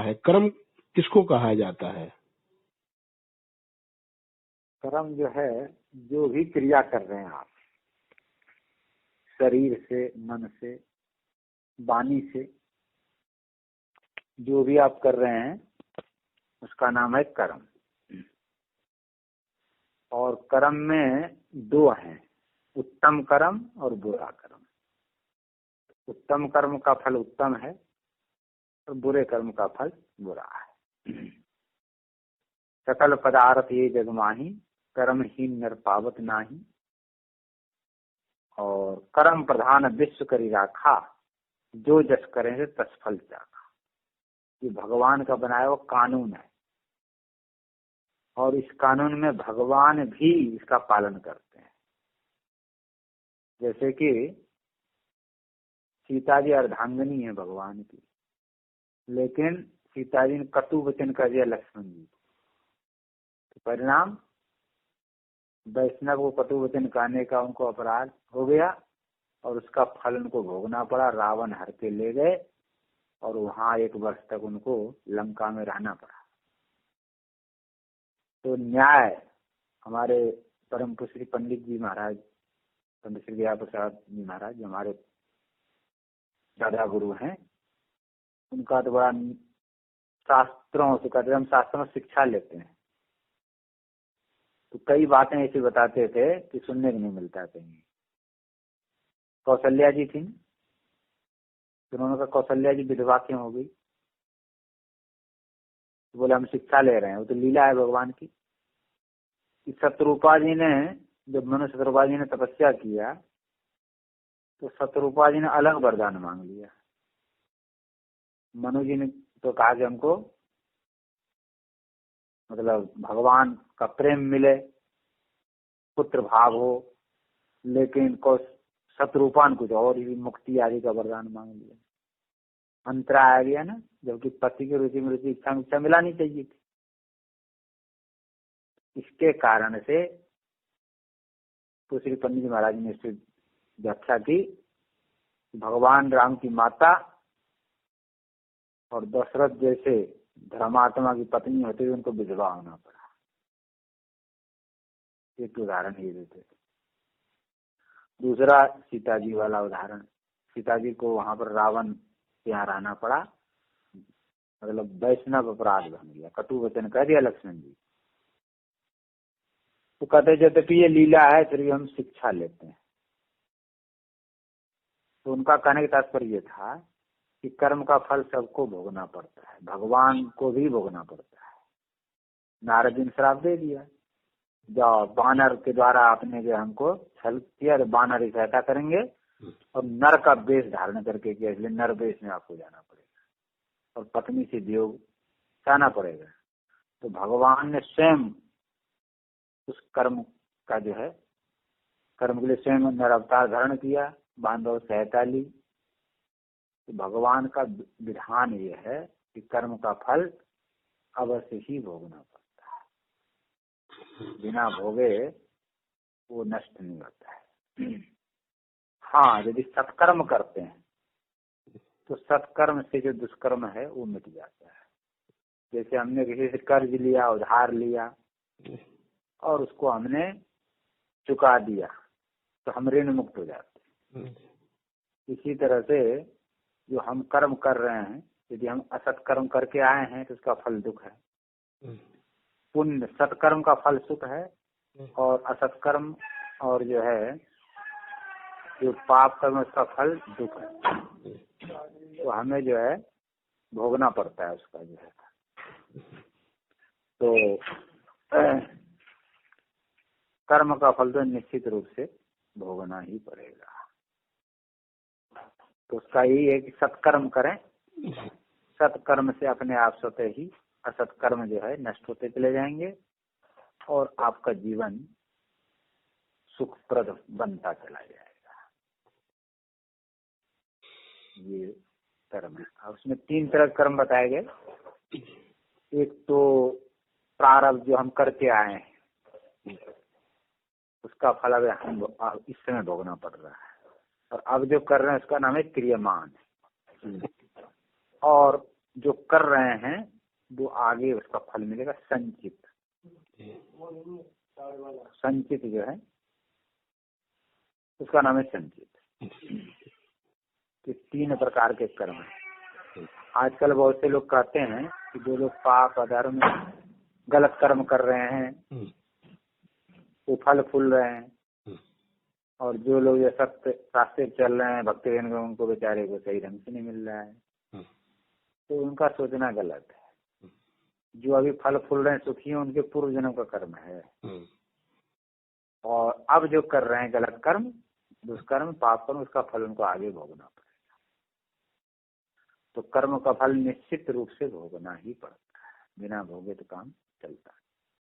है। कर्म किसको कहा जाता है? कर्म जो है, जो भी क्रिया कर रहे हैं आप, शरीर से, मन से, वाणी से, जो भी आप कर रहे हैं उसका नाम है कर्म। और कर्म में दो हैं, उत्तम कर्म और बुरा कर्म। उत्तम कर्म का फल उत्तम है और बुरे कर्म का फल बुरा है। सकल पदार्थ ये जग माही, कर्महीन नर पावत नाही। और कर्म प्रधान विश्व करी राखा, जो जस करेंगे तस फल चाखा। ये भगवान का बनाया हुआ कानून है, और इस कानून में भगवान भी इसका पालन करते हैं। जैसे कि सीता जी अर्धांगिनी है भगवान की, लेकिन सीता जी ने कटु वचन कर दिया लक्ष्मण जी, तो परिणाम वैष्णव को कटु वचन कहने का उनको अपराध हो गया, और उसका फल उनको भोगना पड़ा। रावण हर के ले गए और वहां 1 वर्ष तक उनको लंका में रहना पड़ा। तो न्याय हमारे परम श्री पंडित जी महाराज, पंडित श्री दया प्रसाद जी महाराज, जो हमारे दादा गुरु हैं, उनका तो बड़ा शास्त्रों से कहते, हम शास्त्रों में शिक्षा लेते हैं, तो कई बातें ऐसी बताते थे कि सुनने को नहीं मिलता कहीं। कौशल्या जी थी, उन्होंने कहा कौशल्या जी विधवा क्यों हो गई? तो बोले हम शिक्षा ले रहे हैं, वो तो लीला है भगवान की। शत्रुपा जी ने, जब मनु शत्रुपा जी ने तपस्या किया, तो शत्रुपा जी ने अलग वरदान मांग लिया। मनु जी ने तो कहा कि हमको मतलब भगवान का प्रेम मिले, पुत्र भाव हो, लेकिन शत्रुपान कुछ और ही मुक्ति आदि का वरदान मांग लिया। अंतरा आ गया ना, जबकि पति की रुचि में रुचि, इच्छा में इच्छा मिलानी चाहिए थी। इसके कारण से तो श्री पंडित जी महाराज ने इससे व्याख्या की, भगवान राम की माता और दशरथ जैसे धर्मात्मा की पत्नी होते हुए उनको विधवा होना पड़ा। एक उदाहरण ये देते। दूसरा सीता जी वाला उदाहरण, सीता जी को वहां पर रावण के यहाँ रहना पड़ा, मतलब वैष्णव अपराध बन गया, कटु वचन कह दिया लक्ष्मण जी। तो कहते यद्यपि ये लीला है फिर भी हम शिक्षा लेते हैं। तो उनका कहने का तात्पर्य था कि कर्म का फल सबको भोगना पड़ता है, भगवान को भी भोगना पड़ता है। नारद जी ने श्राप दे दिया, जाओ बानर के द्वारा आपने जो हमको छल किया, तो बानर ही सहायता करेंगे और नर का वेश धारण करके किया, इसलिए नर वेश में आपको जाना पड़ेगा और पत्नी से वियोग सहना पड़ेगा। तो भगवान ने स्वयं उस कर्म का जो है, कर्म के लिए स्वयं नर अवतार धारण किया, बांधव सहायता ली। तो भगवान का विधान ये है कि कर्म का फल अवश्य ही भोगना पड़ता है, बिना भोगे वो नष्ट नहीं होता है। हाँ, यदि सत्कर्म करते हैं तो सत्कर्म से जो दुष्कर्म है वो मिट जाता है। जैसे हमने किसी से कर्ज लिया, उधार लिया और उसको हमने चुका दिया, तो हम ऋण मुक्त हो जाते हैं। इसी तरह से जो हम कर्म कर रहे हैं, यदि हम असत कर्म करके आए हैं तो उसका फल दुख है। पुण्य सत्कर्म का फल सुख है, और असत कर्म और जो है जो पाप कर्म उसका फल दुख है। तो हमें जो है भोगना पड़ता है उसका जो है। तो कर्म का फल तो निश्चित रूप से भोगना ही पड़ेगा। तो उसका यही है कि सत्कर्म करें, सत्कर्म से अपने आप स्वतः ही असत्कर्म जो है नष्ट होते चले जाएंगे और आपका जीवन सुखप्रद बनता चला जाएगा। ये कर्म है। और उसमें 3 तरह के कर्म बताए गए। एक तो प्रारब्ध जो हम करके आए हैं, उसका फल अब हम इस समय भोगना पड़ रहा है, और अब जो कर रहे हैं उसका नाम है क्रियमान। और जो कर रहे हैं वो आगे उसका फल मिलेगा संचित। संचित जो है उसका नाम है संचित। तो 3 प्रकार के कर्म हैं। आजकल बहुत से लोग कहते हैं कि जो लोग पाप अधर्म गलत कर्म कर रहे हैं वो फल फूल रहे हैं, और जो लोग ये सत्य रास्ते चल रहे हैं भक्ति जन उनको बेचारे को सही ढंग से नहीं मिल रहा है। तो उनका सोचना गलत है। जो अभी फल फूल रहे हैं सुखी हैं उनके पूर्व जन्म का कर्म है, और अब जो कर रहे हैं गलत कर्म दुष्कर्म पाप कर्म उसका फल उनको आगे भोगना पड़ेगा। तो कर्म का फल निश्चित रूप से भोगना ही पड़ता है, बिना भोगे तो काम चलता है।